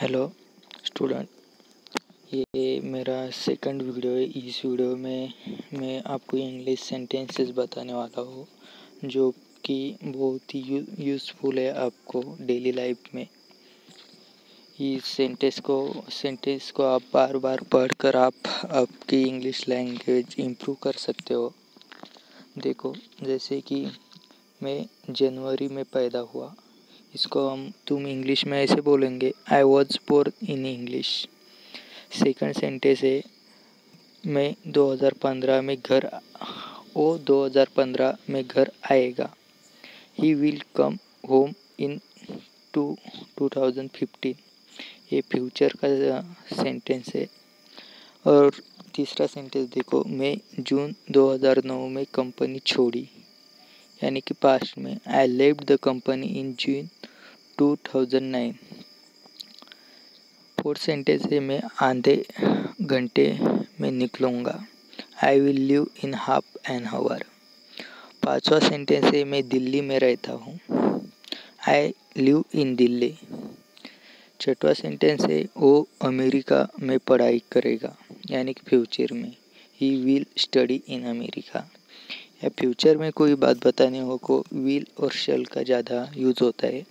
Hello student, ये मेरा second video है। इस वीडियो में मैं आपको इंग्लिश सेंटेंसेस बताने वाला हूँ जो कि बहुत ही यूज़फुल है आपको डेली लाइफ में। इस सेंटेंस को आप बार बार पढ़कर आप आपकी इंग्लिश लैंग्वेज इम्प्रूव कर सकते हो। देखो, जैसे कि मैं जनवरी में पैदा हुआ, इसको तुम इंग्लिश में ऐसे बोलेंगे, I was born in English. Second sentence है, मैं 2015 में घर 2015 में घर आएगा। He will come home in 2015। ये फ्यूचर का सेंटेंस है। और तीसरा सेंटेंस देखो, मैं जून 2009 में कंपनी छोड़ी, यानी कि पास्ट में, I left the company in June 2009। Fourth sentence है, मैं आधे घंटे में निकलूँगा, I will leave in half an hour. पांचवा सेंटेंस है, मैं दिल्ली में रहता हूँ, आई लिव इन दिल्ली। छठवा सेंटेंस है, वो अमेरिका में पढ़ाई करेगा, यानी कि फ्यूचर में, he will study in America. या फ्यूचर में कोई बात बताने हो को विल और शैल का ज़्यादा यूज़ होता है।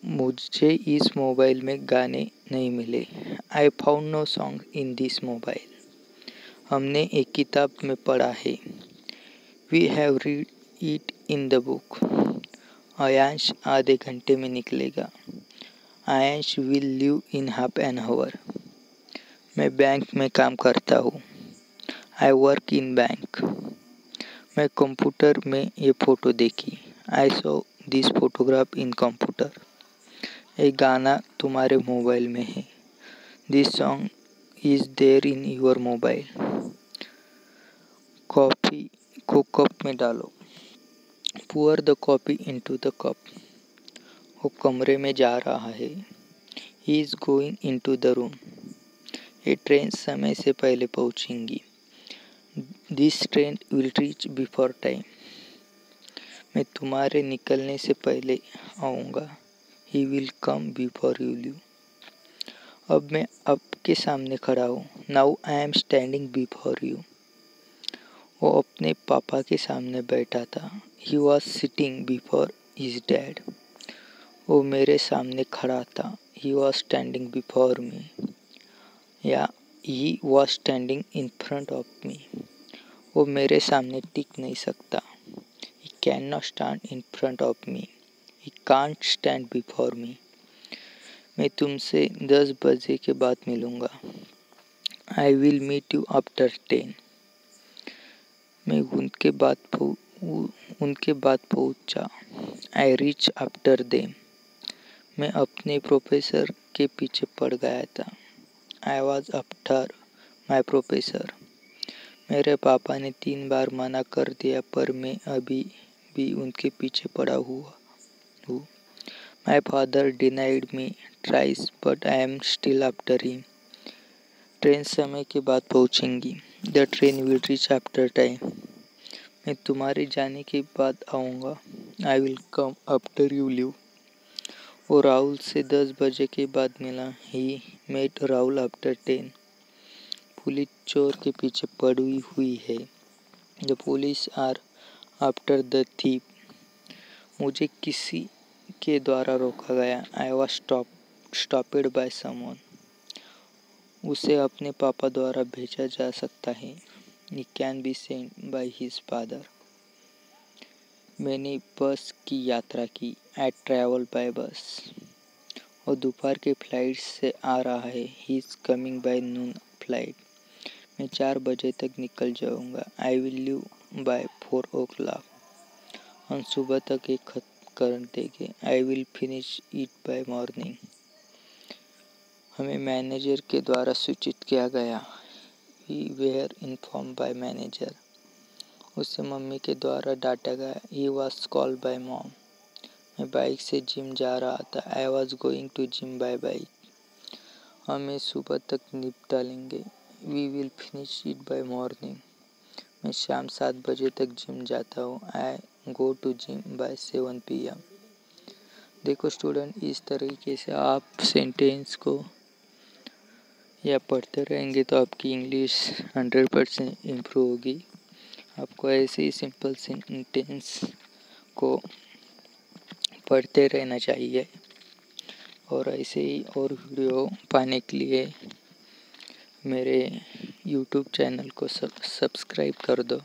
मुझे इस मोबाइल में गाने नहीं मिले, I found no song in this mobile. हमने एक किताब में पढ़ा है, we have read it in the book. Aayansh आधे घंटे में निकलेगा, Aayansh will leave in half an hour. मैं बैंक में काम करता हूँ, आई वर्क इन बैंक। मैं कंप्यूटर में ये फ़ोटो देखी, I saw this photograph in computer. एक गाना तुम्हारे मोबाइल में है, this song is there in your mobile. Coffee को कप में डालो, poor the coffee into the cup. वो कमरे में जा रहा है, he is going into the room. ये ट्रेन समय से पहले पहुंचेंगी, this train will reach before time. मैं तुम्हारे निकलने से पहले आऊँगा, ही will come before you leave. अब मैं आपके सामने खड़ा हूँ, now I am standing before you. वो अपने पापा के सामने बैठा था, he was sitting before his dad. वो मेरे सामने खड़ा था, he was standing before me. या he was standing in front of me. वो मेरे सामने टिक नहीं सकता, he can not stand in front of me, he can't stand before me. मैं तुमसे 10 बजे के बाद मिलूँगा, I will meet you after 10। मैं उनके बाद पहुँचा, आई रीच आफ्टर देम। मैं अपने प्रोफेसर के पीछे पड़ गया था, I was after my professor. मेरे पापा ने 3 बार मना कर दिया, पर मैं अभी भी उनके पीछे पड़ा हुआ हूँ। My father denied me thrice but I am still after him. Train समय के बाद पहुँचेंगी, the train will reach after time. मैं तुम्हारे जाने के बाद आऊँगा, I will come after you leave. वो राहुल से 10 बजे के बाद मिला, he met Rahul after 10। Police चोर के पीछे पड़ी हुई है, the police are after the thief. मुझे किसी के द्वारा रोका गया, I was stopped by someone. उसे अपने पापा द्वारा भेजा जा सकता है, he can be sent by his father. मैंने बस की यात्रा की, आई ट्रैवल बाय बस। वो दोपहर के फ्लाइट से आ रहा है, he is coming by noon flight. मैं 4 बजे तक निकल जाऊंगा, आई विल लीव बाय 4 o'clock। हम सुबह तक एक खत कर देंगे, I will finish it by morning. हमें मैनेजर के द्वारा सूचित किया गया, we were inform by manager. उसे मम्मी के द्वारा डांटा गया, he was called by mom. मैं बाइक से जिम जा रहा था, I was going to gym by bike. हमें सुबह तक निपटा लेंगे, we will finish it by morning. मैं शाम 7 बजे तक जिम जाता हूँ, I go to gym bye 7 PM। देखो स्टूडेंट, इस तरीके से आप सेंटेंस को या पढ़ते रहेंगे तो आपकी इंग्लिश 100% इम्प्रूव होगी। आपको ऐसे ही सिंपल सेंटेंस को पढ़ते रहना चाहिए और ऐसे ही और वीडियो पाने के लिए मेरे यूट्यूब चैनल को सब्सक्राइब कर दो।